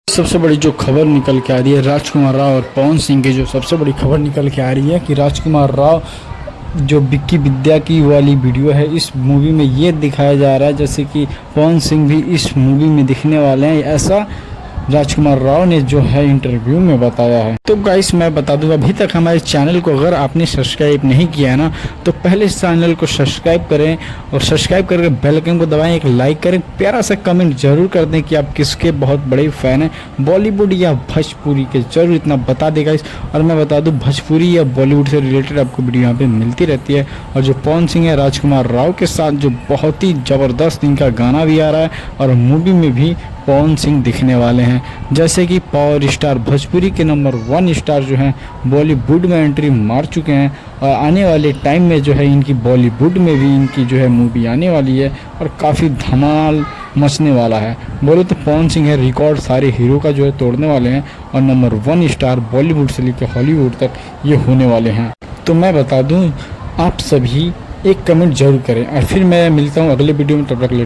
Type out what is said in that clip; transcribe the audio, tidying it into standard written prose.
सबसे बड़ी जो खबर निकल के आ रही है राजकुमार राव और पवन सिंह की, जो सबसे बड़ी खबर निकल के आ रही है कि राजकुमार राव जो विक्की विद्या की वाली वीडियो है इस मूवी में ये दिखाया जा रहा है जैसे कि पवन सिंह भी इस मूवी में दिखने वाले हैं, ऐसा राजकुमार राव ने जो है इंटरव्यू में बताया है। तो गाइस मैं बता दूं, अभी तक हमारे चैनल को अगर आपने सब्सक्राइब नहीं किया है ना तो पहले इस चैनल को सब्सक्राइब करें और सब्सक्राइब करके बेल आइकन को दबाएं, एक लाइक करें, प्यारा सा कमेंट जरूर कर दें कि आप किसके बहुत बड़े फैन हैं, बॉलीवुड या भोजपुरी के, जरूर इतना बता दें गाइस। और मैं बता दूँ भोजपुरी या बॉलीवुड से रिलेटेड आपको वीडियो यहाँ पर मिलती रहती है। और जो पवन सिंह है राजकुमार राव के साथ जो बहुत ही ज़बरदस्त इनका गाना भी आ रहा है और मूवी में भी पवन सिंह दिखने वाले हैं, जैसे कि पावर स्टार भोजपुरी के नंबर 1 स्टार जो हैं बॉलीवुड में एंट्री मार चुके हैं और आने वाले टाइम में जो है इनकी बॉलीवुड में भी इनकी जो है मूवी आने वाली है और काफ़ी धमाल मचने वाला है। बोले तो पवन सिंह है रिकॉर्ड सारे हीरो का जो है तोड़ने वाले हैं और नंबर 1 स्टार बॉलीवुड से लेकर हॉलीवुड तक ये होने वाले हैं। तो मैं बता दूँ आप सभी एक कमेंट जरूर करें और फिर मैं मिलता हूँ अगले वीडियो में, तब तक